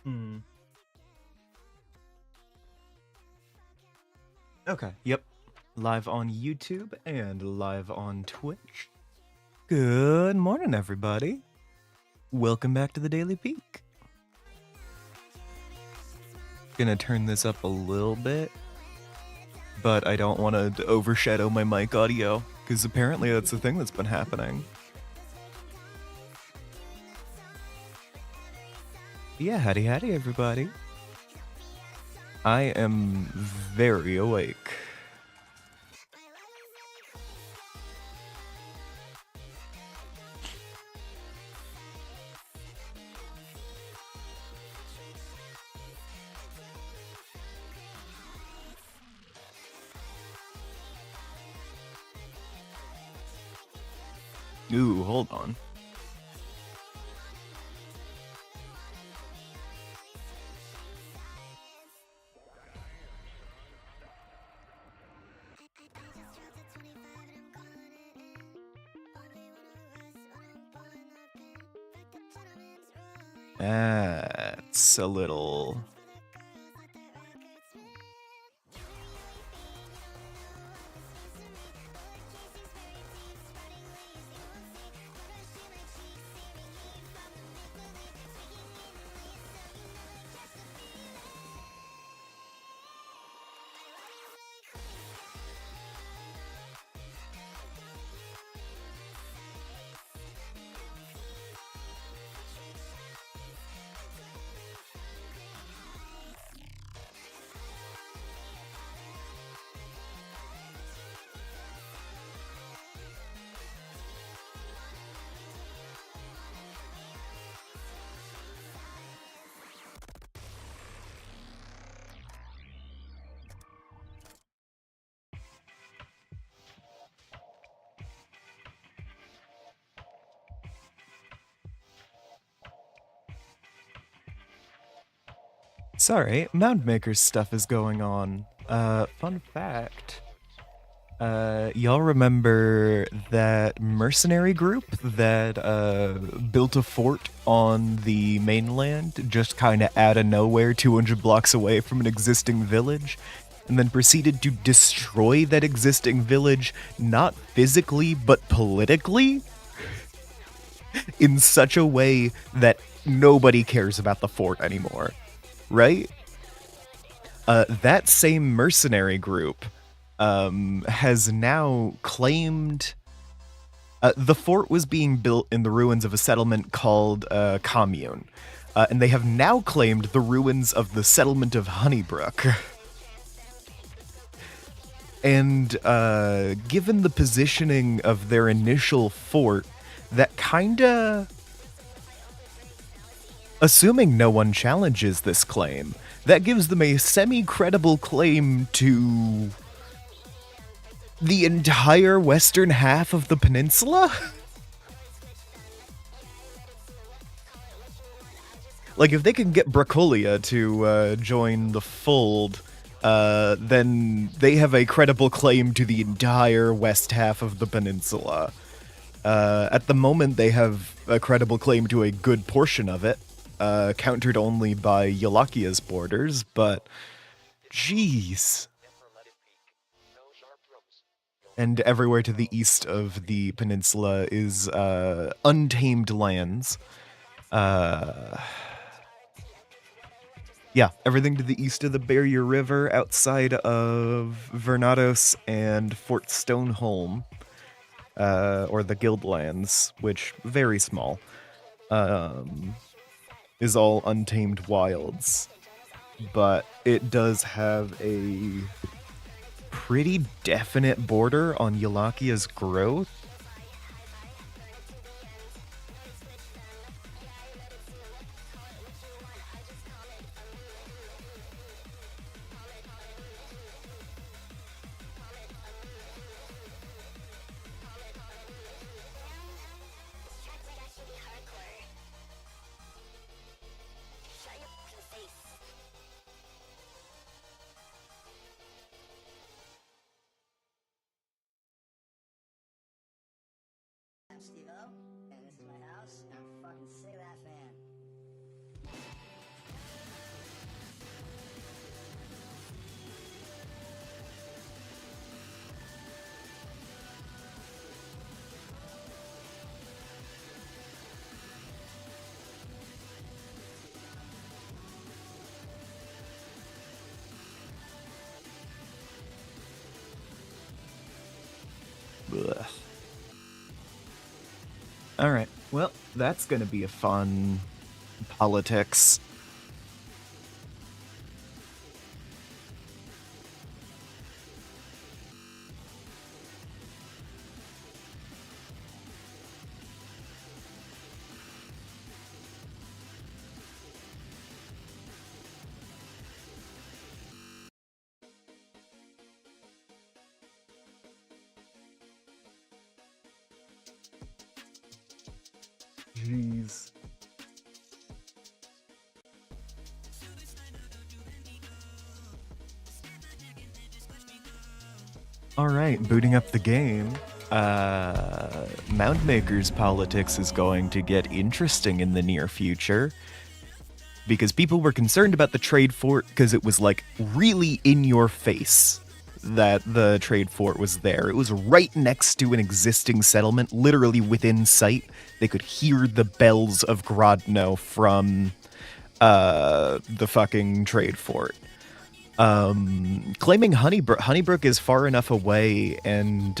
Hmm. Okay, yep. Live on YouTube and live on Twitch. Good morning, everybody. Welcome back to the Daily Peak. Gonna turn this up a little bit, but I don't want to overshadow my mic audio, because apparently that's the thing that's been happening. Yeah, howdy everybody. I am very awake. Ooh, hold on. That's a little... Sorry, Mound Maker's stuff is going on. Fun fact. Y'all remember that mercenary group that, built a fort on the mainland, just kinda out of nowhere, 200 blocks away from an existing village, and then proceeded to destroy that existing village, not physically, but politically? In such a way that nobody cares about the fort anymore. Right? That same mercenary group has now claimed... the fort was being built in the ruins of a settlement called Commune, and they have now claimed the ruins of the settlement of Honeybrook. And given the positioning of their initial fort, that kinda... Assuming no one challenges this claim, that gives them a semi-credible claim to the entire western half of the peninsula? Like, if they can get Bracolia to join the fold, then they have a credible claim to the entire west half of the peninsula. At the moment, they have a credible claim to a good portion of it, countered only by Yalakia's borders, but jeez. And everywhere to the east of the peninsula is untamed lands. Yeah, everything to the east of the Barrier River, outside of Vernados and Fort Stoneholm, or the Guildlands, which very small, is all untamed wilds. But it does have a pretty definite border on Yalakia's growth. Ugh. Alright, well, that's gonna be a fun politics. Jeez. Alright, booting up the game. Mound Maker's politics is going to get interesting in the near future. Because people were concerned about the trade fort because it was like really in your face that the trade fort was there. It was right next to an existing settlement, literally within sight. They could hear the bells of Grodno from the fucking trade fort. Claiming Honeybrook is far enough away and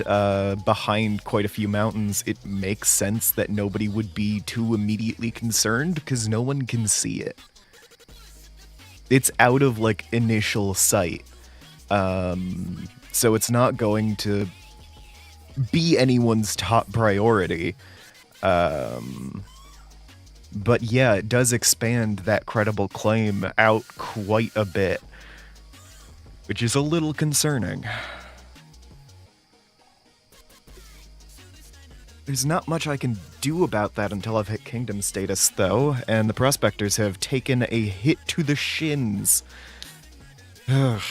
behind quite a few mountains, it makes sense that nobody would be too immediately concerned because no one can see it. It's out of like initial sight. So it's not going to be anyone's top priority. But yeah, it does expand that credible claim out quite a bit, which is a little concerning. There's not much I can do about that until I've hit Kingdom status, though, and the Prospectors have taken a hit to the shins. Ugh.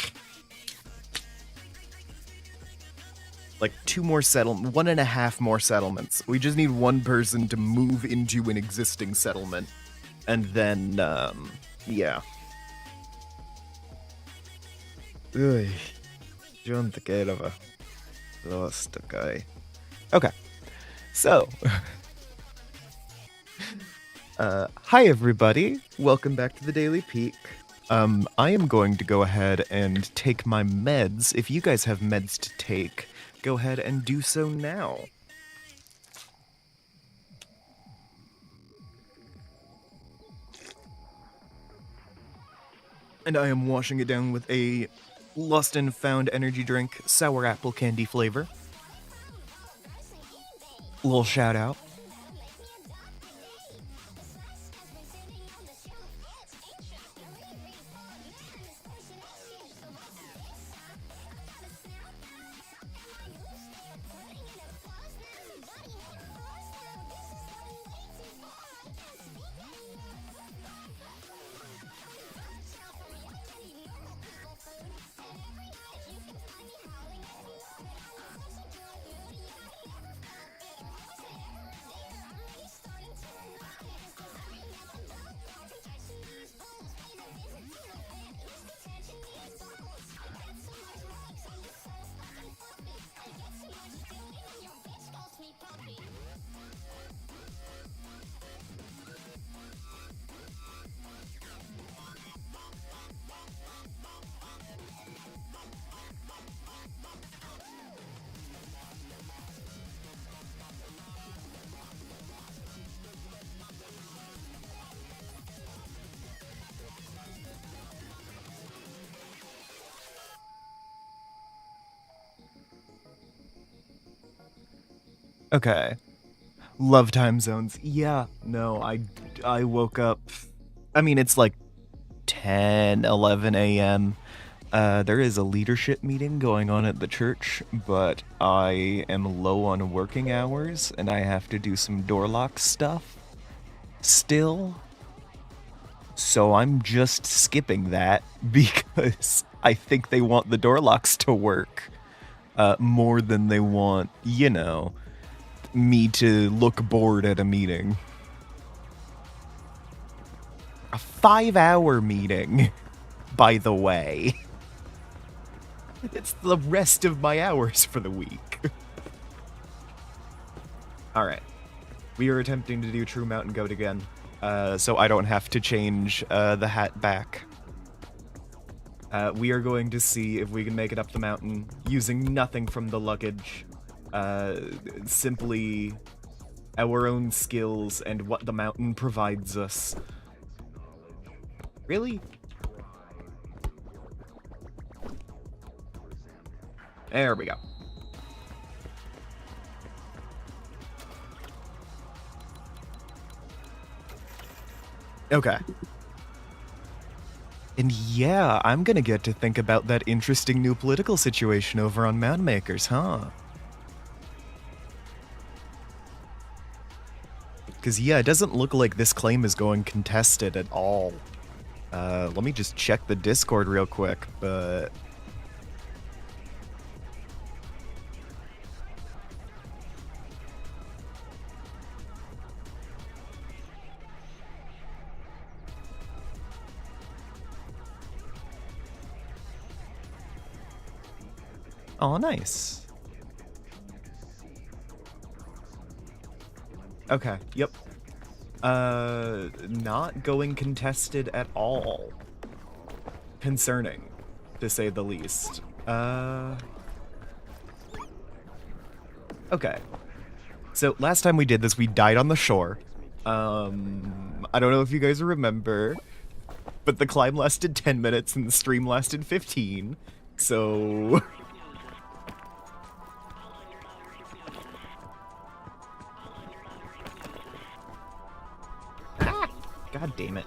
Like 1.5 more settlements. We just need one person to move into an existing settlement. And then, yeah. Ugh. John the Kerava. Lost a guy. Okay. So, hi everybody. Welcome back to the Daily Peak. I am going to go ahead and take my meds. If you guys have meds to take, go ahead and do so now. And I am washing it down with a Lost and Found energy drink, sour apple candy flavor. Little shout out. Okay. Love time zones. Yeah, no, I woke up. I mean, it's like 10, 11 a.m. There is a leadership meeting going on at the church, but I am low on working hours and I have to do some door lock stuff still. So I'm just skipping that because I think they want the door locks to work more than they want, you know, me to look bored at a meeting. A 5-hour meeting, by the way. It's the rest of my hours for the week. Alright. We are attempting to do True Mountain Goat again, so I don't have to change the hat back. We are going to see if we can make it up the mountain using nothing from the luggage. Uh, simply our own skills and what the mountain provides us. Really? There we go. Okay. And yeah, I'm gonna get to think about that interesting new political situation over on Mound Makers, huh? Because, yeah, it doesn't look like this claim is going contested at all. Let me just check the Discord real quick, but... Oh, nice. Okay, yep. Not going contested at all. Concerning, to say the least. Okay. So, last time we did this, we died on the shore. I don't know if you guys remember, but the climb lasted 10 minutes and the stream lasted 15, so... God damn it.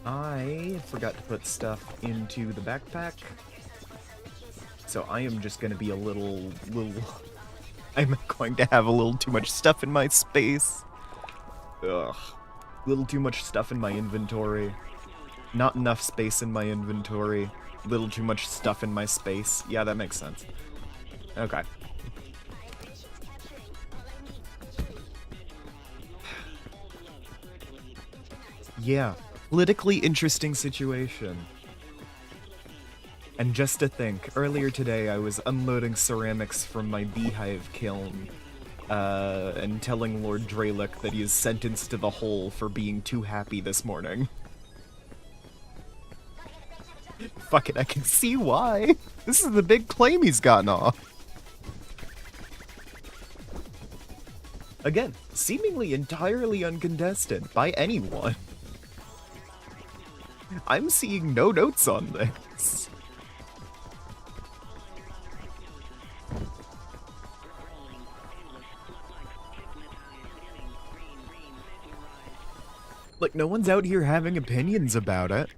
I forgot to put stuff into the backpack, so I am just gonna be a little... I'm going to have a little too much stuff in my space. Ugh. A little too much stuff in my inventory. Not enough space in my inventory. Little too much stuff in my space. Yeah, that makes sense. Okay. Yeah. Politically interesting situation. And just to think, earlier today I was unloading ceramics from my beehive kiln. And telling Lord Dralic that he is sentenced to the hole for being too happy this morning. Fuck it, I can see why. This is the big claim he's gotten off. Again, seemingly entirely uncontested by anyone. I'm seeing no notes on this. Like, no one's out here having opinions about it.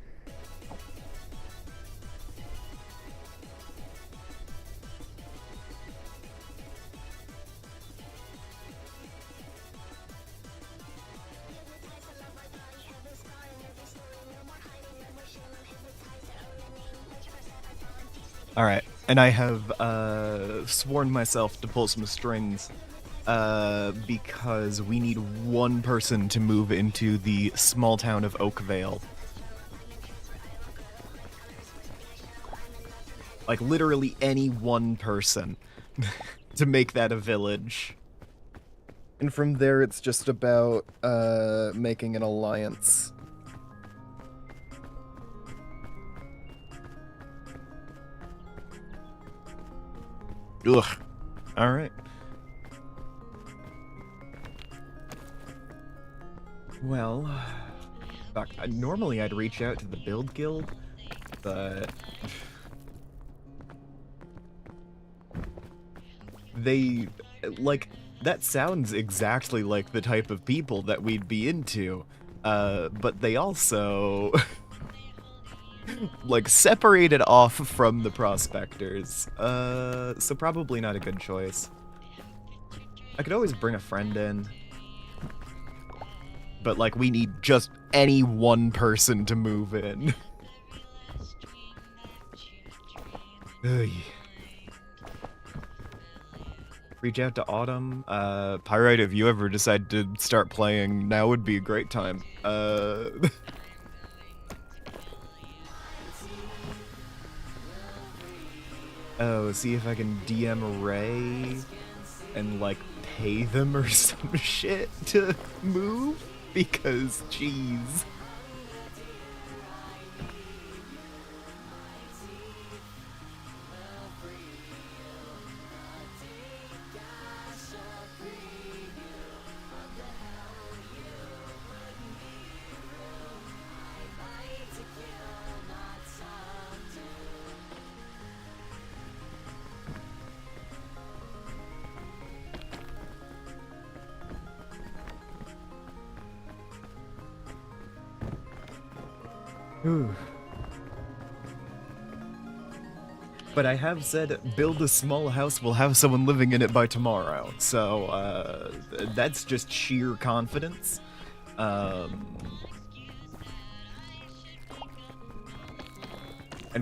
Alright, and I have sworn myself to pull some strings. Because we need one person to move into the small town of Oakvale. Like, literally any one person to make that a village. And from there, it's just about, making an alliance. Ugh. Alright. Well, fuck, normally I'd reach out to the Build Guild, but... They, like, that sounds exactly like the type of people that we'd be into, but they also... like, separated off from the prospectors, so probably not a good choice. I could always bring a friend in. But, like, we need just any one person to move in. Reach out to Autumn. Pyrite, if you ever decide to start playing, now would be a great time. Oh, see if I can DM Ray and, like, pay them or some shit to move? Because, jeez. Ooh. But I have said, build a small house, we'll have someone living in it by tomorrow. So, that's just sheer confidence. And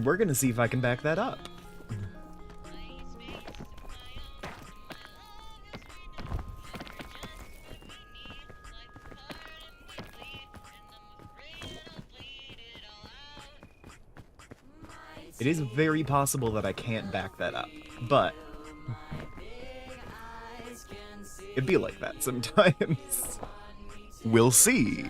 we're gonna see if I can back that up. It is very possible that I can't back that up, but it'd be like that sometimes. We'll see.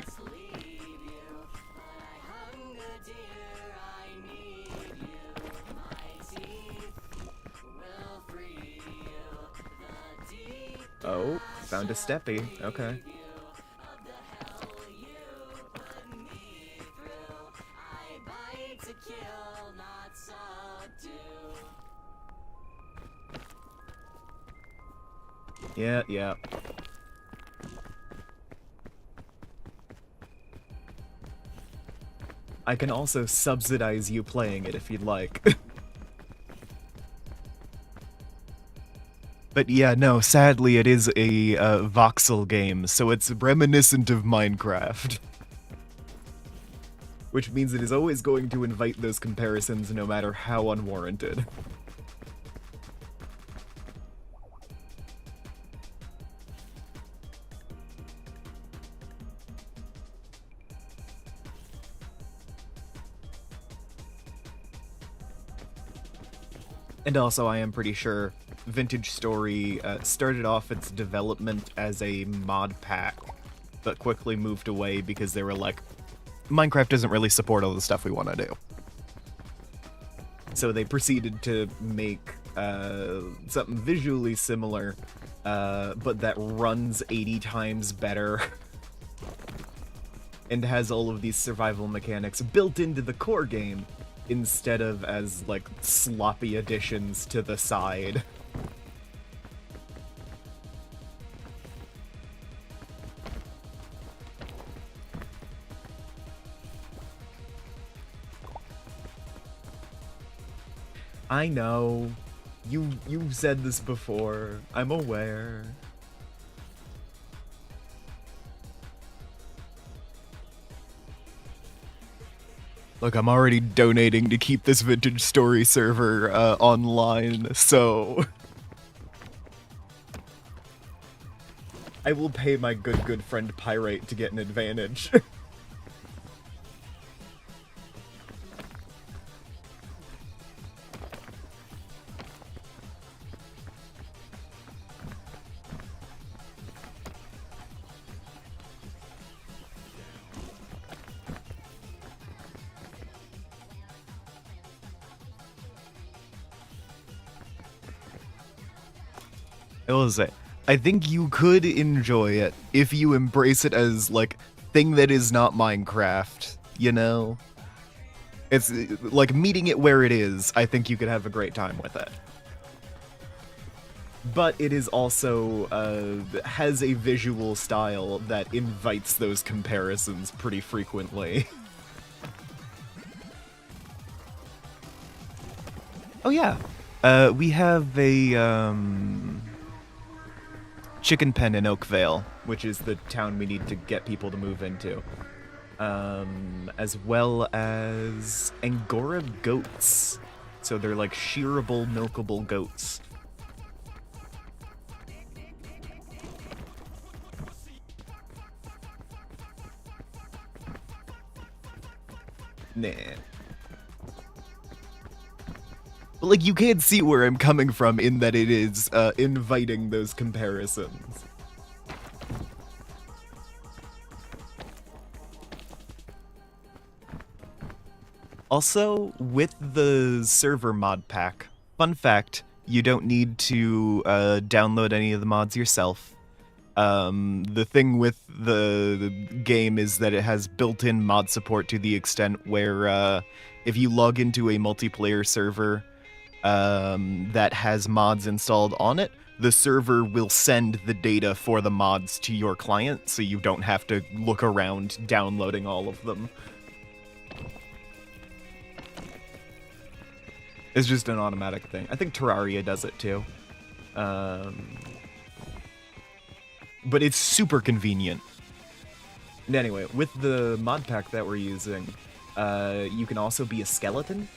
Oh, found a steppy. Okay. Yeah, yeah. I can also subsidize you playing it if you'd like. But yeah, no, sadly it is a voxel game, so it's reminiscent of Minecraft. Which means it is always going to invite those comparisons no matter how unwarranted. And also, I am pretty sure Vintage Story started off its development as a mod pack, but quickly moved away because they were like, Minecraft doesn't really support all the stuff we want to do. So they proceeded to make something visually similar, but that runs 80 times better and has all of these survival mechanics built into the core game, instead of as, like, sloppy additions to the side. I know. You've said this before. I'm aware. Look, I'm already donating to keep this Vintage Story server online, so I will pay my good friend Pyrite to get an advantage. I will say, I think you could enjoy it if you embrace it as, like, thing that is not Minecraft, you know? It's, like, meeting it where it is, I think you could have a great time with it. But it is also, has a visual style that invites those comparisons pretty frequently. Oh yeah, we have a, chicken pen in Oakvale, which is the town we need to get people to move into. As well as Angora goats. So they're like shearable, milkable goats. Nah. But, like, you can see where I'm coming from in that it is inviting those comparisons. Also, with the server mod pack, fun fact, you don't need to download any of the mods yourself. The thing with the game is that it has built-in mod support to the extent where if you log into a multiplayer server that has mods installed on it, the server will send the data for the mods to your client, so you don't have to look around downloading all of them. It's just an automatic thing. I think Terraria does it too. But it's super convenient. And anyway, with the mod pack that we're using, you can also be a skeleton.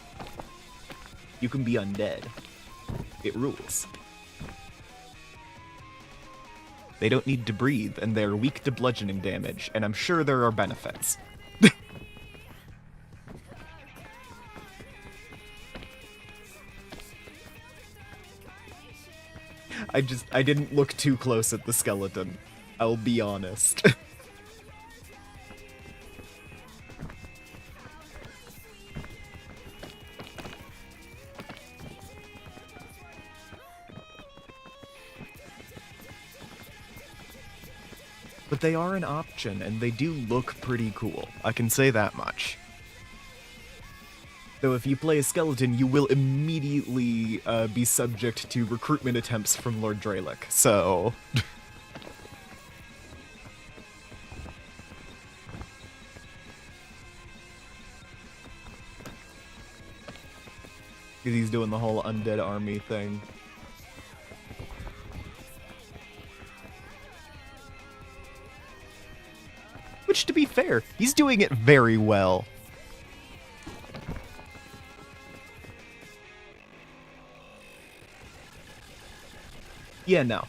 You can be undead. It rules. They don't need to breathe, and they're weak to bludgeoning damage, and I'm sure there are benefits. I didn't look too close at the skeleton. I'll be honest. But they are an option, and they do look pretty cool. I can say that much. Though if you play a skeleton, you will immediately be subject to recruitment attempts from Lord Dralic, so... Because he's doing the whole undead army thing. Which, to be fair, he's doing it very well. Yeah, no.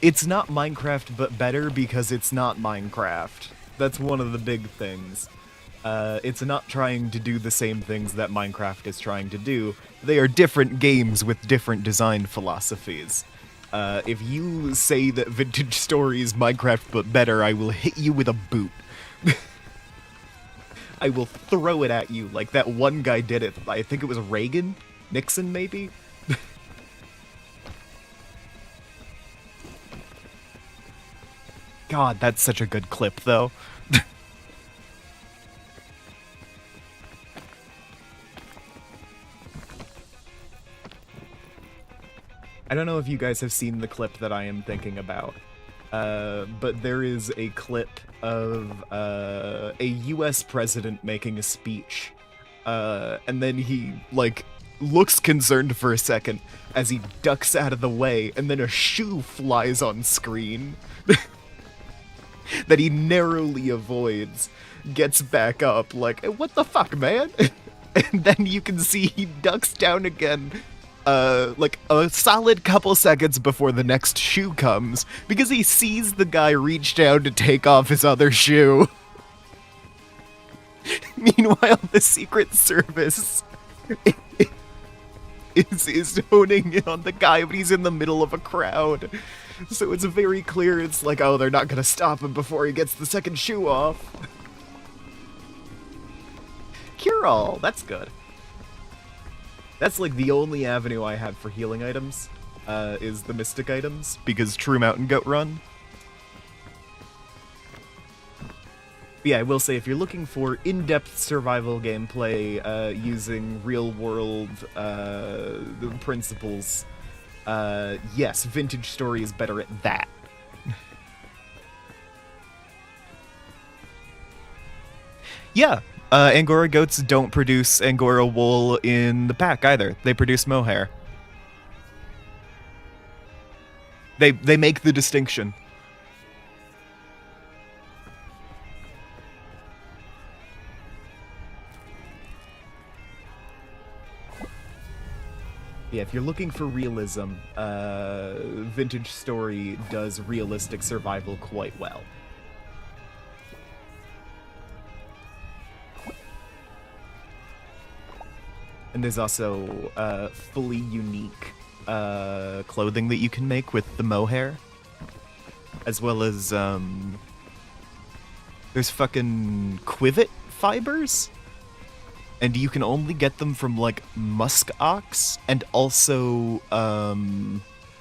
It's not Minecraft, but better because it's not Minecraft. That's one of the big things. It's not trying to do the same things that Minecraft is trying to do. They are different games with different design philosophies. If you say that Vintage Story is Minecraft but better, I will hit you with a boot. I will throw it at you like that one guy did it. I think it was Reagan? Nixon, maybe? God, that's such a good clip, though. I don't know if you guys have seen the clip that I am thinking about, but there is a clip of a US president making a speech, and then he, like, looks concerned for a second as he ducks out of the way, and then a shoe flies on screen. That he narrowly avoids, gets back up, like, what the fuck, man? And then you can see he ducks down again, like, a solid couple seconds before the next shoe comes, because he sees the guy reach down to take off his other shoe. Meanwhile, the Secret Service is honing in on the guy, but he's in the middle of a crowd. So it's very clear, it's like, oh, they're not gonna stop him before he gets the second shoe off. Cure-all, that's good. That's like the only avenue I have for healing items, is the Mystic items, because True Mountain Goat Run. But yeah, I will say, if you're looking for in-depth survival gameplay using real-world principles, yes, Vintage Story is better at that. Yeah, Angora goats don't produce Angora wool in the pack either. They produce mohair. They make the distinction. Yeah, if you're looking for realism, Vintage Story does realistic survival quite well. And there's also fully unique clothing that you can make with the mohair. As well as, there's fucking quivet fibers. And you can only get them from, like, musk ox and also,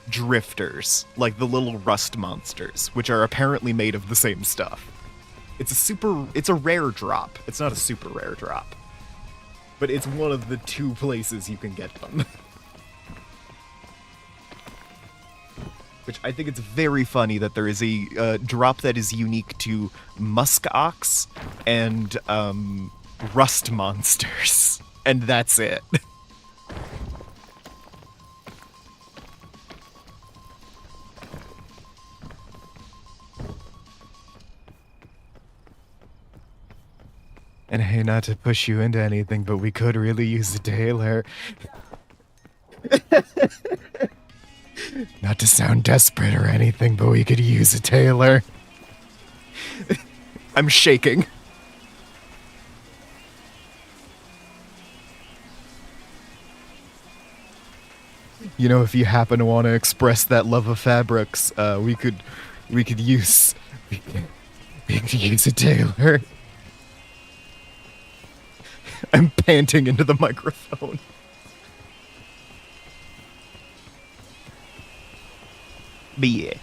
drifters. Like the little rust monsters, which are apparently made of the same stuff. It's a rare drop. It's not a super rare drop. But it's one of the 2 places you can get them. Which I think it's very funny that there is a drop that is unique to musk ox and rust monsters. And that's it. And hey, not to push you into anything, but we could really use a tailor. Not to sound desperate or anything, but we could use a tailor. I'm shaking. You know, if you happen to want to express that love of fabrics, we could use a tailor. I'm panting into the microphone. But yeah.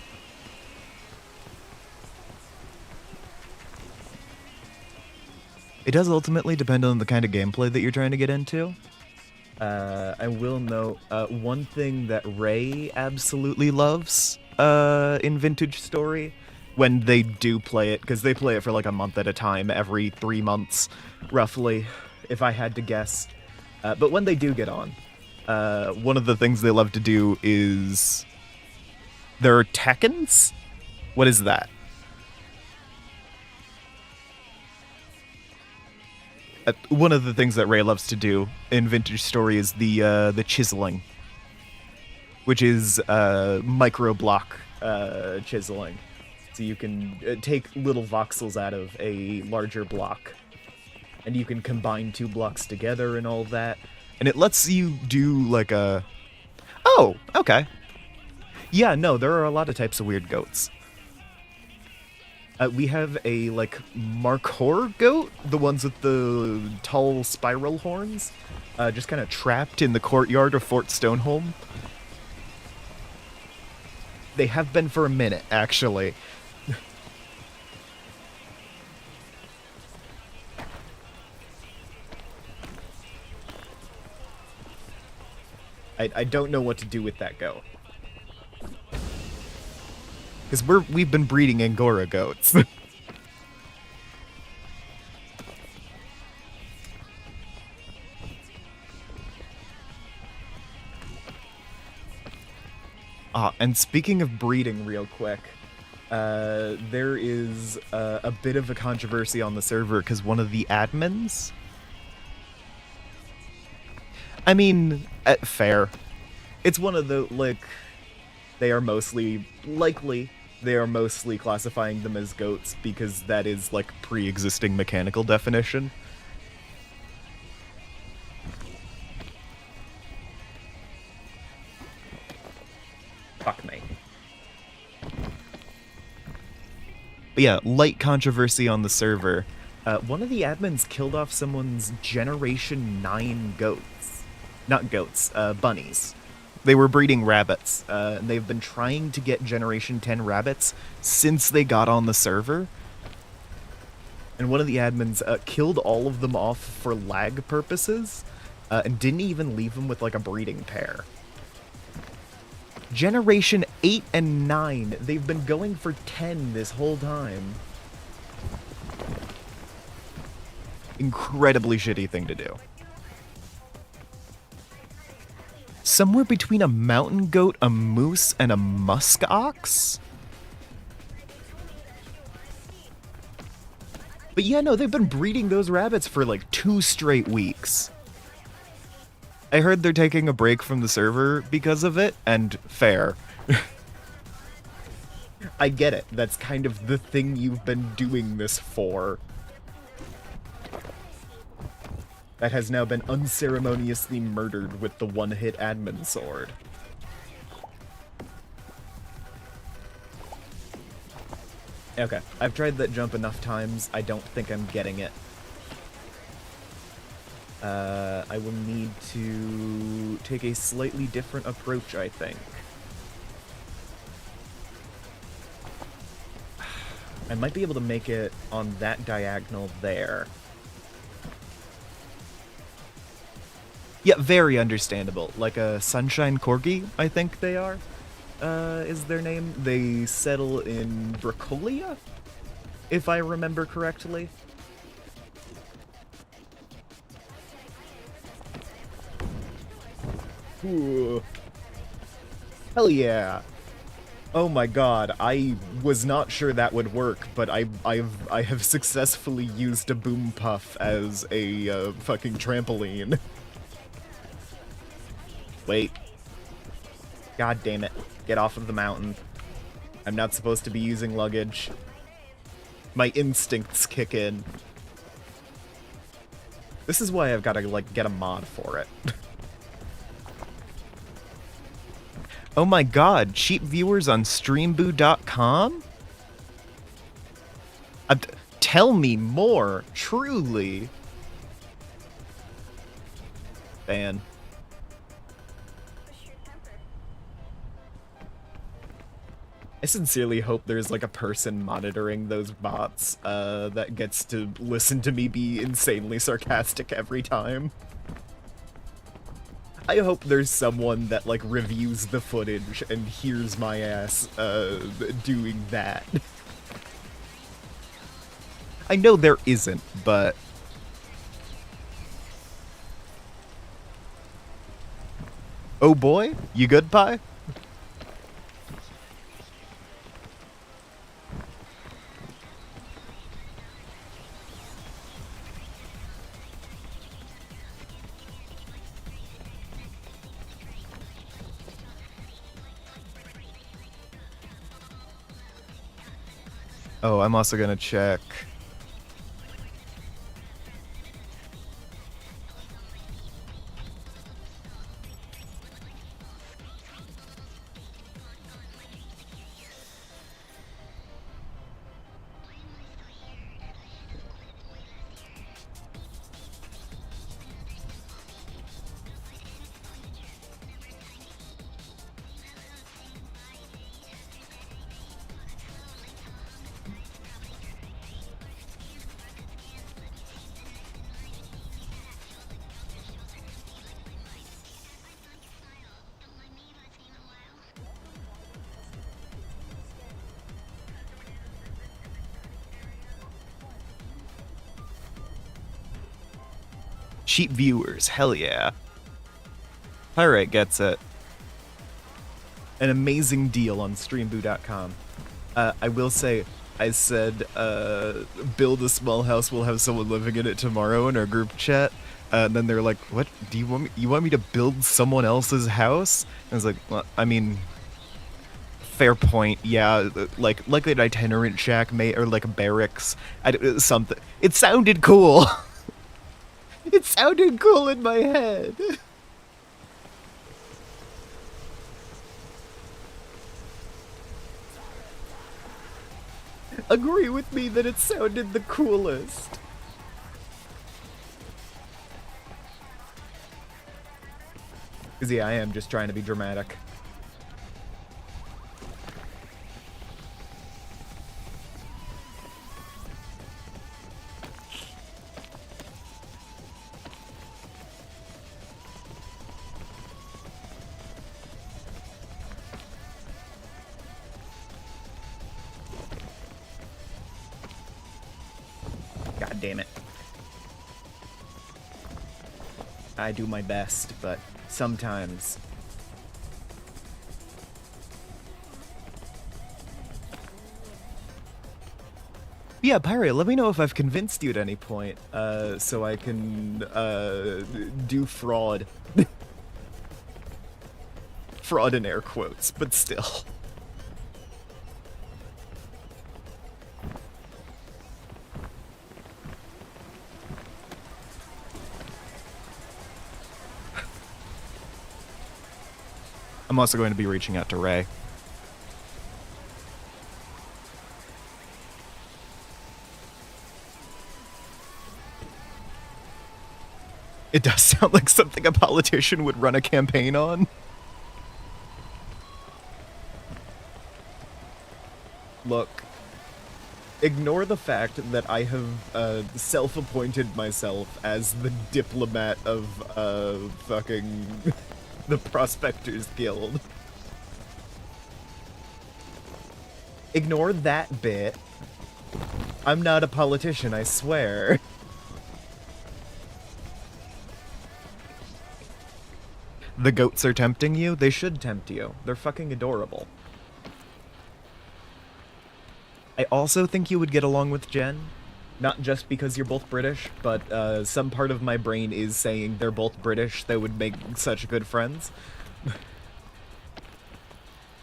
It does ultimately depend on the kind of gameplay that you're trying to get into. I will note, one thing that Ray absolutely loves in Vintage Story, when they do play it, because they play it for like a month at a time, every 3 months, roughly, if I had to guess. But when they do get on, one of the things they love to do is... There are Tekkens? What is that? One of the things that Ray loves to do in Vintage Story is the chiseling, which is micro block chiseling. So you can take little voxels out of a larger block, and you can combine 2 blocks together and all that. And it lets you do like a... Oh, okay. Yeah, no, there are a lot of types of weird goats. We have a, like, Markhor goat, the ones with the tall spiral horns, just kind of trapped in the courtyard of Fort Stoneholm. They have been for a minute, actually. I don't know what to do with that goat. Because we've been breeding Angora goats. And speaking of breeding real quick, there is a bit of a controversy on the server because one of the admins... I mean, fair. It's one of the, like... They are mostly classifying them as goats because that is, like, pre-existing mechanical definition. Fuck me. But yeah, light controversy on the server. One of the admins killed off someone's Generation 9 goats. Not goats, bunnies. They were breeding rabbits, and they've been trying to get Generation 10 rabbits since they got on the server. And one of the admins killed all of them off for lag purposes, and didn't even leave them with, like, a breeding pair. Generation 8 and 9, they've been going for 10 this whole time. Incredibly shitty thing to do. Somewhere between a mountain goat, a moose, and a musk ox? But yeah, no, they've been breeding those rabbits for like 2 straight weeks. I heard they're taking a break from the server because of it, and fair. I get it. That's kind of the thing you've been doing this for. that has now been unceremoniously murdered with the one-hit admin sword. Okay, I've tried that jump enough times, I don't think I'm getting it. I will need to take a slightly different approach, I think. I might be able to make it on that diagonal there. Yeah, very understandable. Like a Sunshine Corgi, I think they are, is their name. They settle in Bracolia, if I remember correctly. Ooh. Hell yeah. Oh my god, I was not sure that would work, but I have successfully used a boom puff as a fucking trampoline. Wait. God damn it. Get off of the mountain. I'm not supposed to be using luggage. My instincts kick in. This is why I've got to, like, get a mod for it. Oh my god, cheap viewers on streamboo.com? Tell me more, truly. Ban. I sincerely hope there's like a person monitoring those bots that gets to listen to me be insanely sarcastic every time. I hope there's someone that, like, reviews the footage and hears my ass, doing that. I know there isn't, but... Oh boy, you good, Pie? Oh, I'm also gonna check. Cheap viewers, hell yeah. Pyrite gets it. An amazing deal on streamboo.com. I will say, I said, build a small house, we'll have someone living in it tomorrow in our group chat. And then they're like, what, do you want me to build someone else's house? And I was like, well, I mean, fair point, yeah, like an itinerant shack, or like a barracks, something. It sounded cool. It sounded cool in my head. Agree with me that it sounded the coolest. Because yeah, I am just trying to be dramatic. God damn it. I do my best, but sometimes... Yeah, Pyria, let me know if I've convinced you at any point, so I can, do fraud. Fraud in air quotes, but still. I'm also going to be reaching out to Ray. It does sound like something a politician would run a campaign on. Look, ignore the fact that I have self-appointed myself as the diplomat of fucking the Prospectors Guild. Ignore that bit. I'm not a politician, I swear. The goats are tempting you? They should tempt you. They're fucking adorable. I also think you would get along with Jen. Not just because you're both British, but some part of my brain is saying they're both British. They would make such good friends.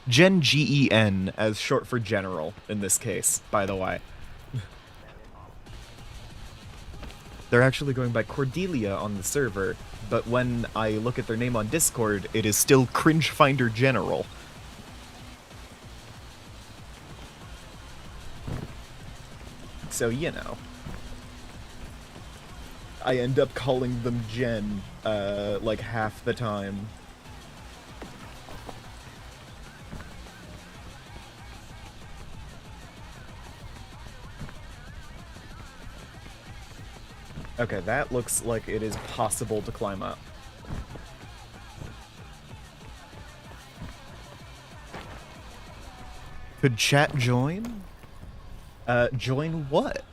Jen, G-E-N, as short for general, in this case, by the way. They're actually going by Cordelia on the server, but when I look at their name on Discord, it is still Cringefinder General. So, you know. I end up calling them Jen, like half the time. Okay, that looks like it is possible to climb up. Could chat join? Join what?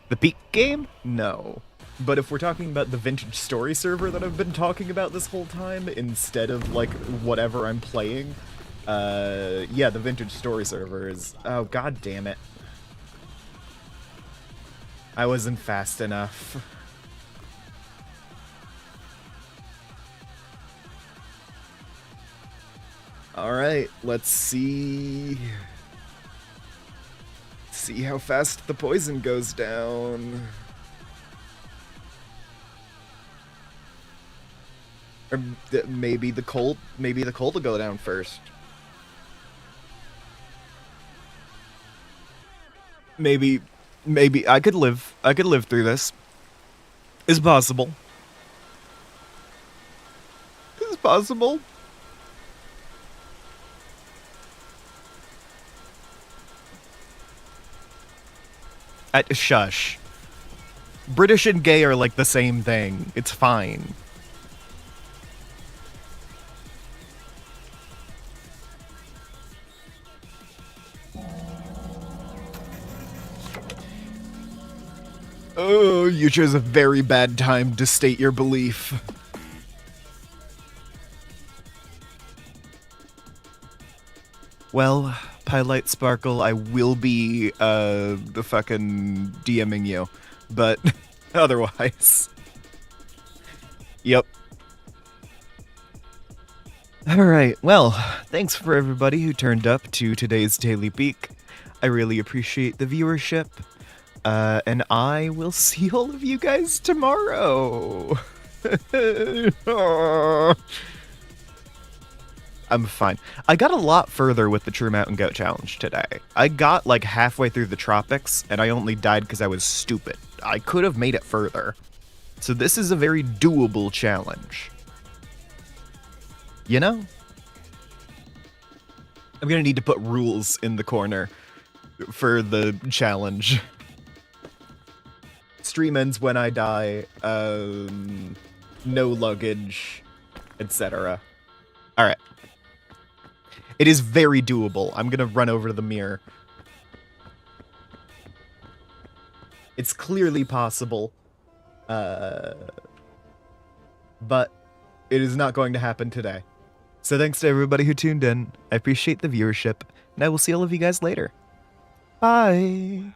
The Peak game? No. But if we're talking about the Vintage Story server that I've been talking about this whole time, instead of, like, whatever I'm playing, yeah, the Vintage Story server is... Oh, god damn it. I wasn't fast enough. Alright, let's see... See how fast the poison goes down. Or maybe the cold will go down first. Maybe I could live through this. It's possible. It's possible. Shush. British and gay are like the same thing. It's fine. Oh, you chose a very bad time to state your belief. Well, Pylite Sparkle, I will be, fucking DMing you. But, otherwise... Yep. Alright, well, thanks for everybody who turned up to today's Daily Peak. I really appreciate the viewership. And I will see all of you guys tomorrow. I'm fine. I got a lot further with the True Mountain Goat Challenge today. I got like halfway through the tropics, and I only died because I was stupid. I could have made it further. So this is a very doable challenge. You know? I'm gonna need to put rules in the corner for the challenge. Stream ends when I die, no luggage, etc. Alright. It is very doable. I'm gonna run over to the mirror. It's clearly possible. But it is not going to happen today. So thanks to everybody who tuned in. I appreciate the viewership, and I will see all of you guys later. Bye!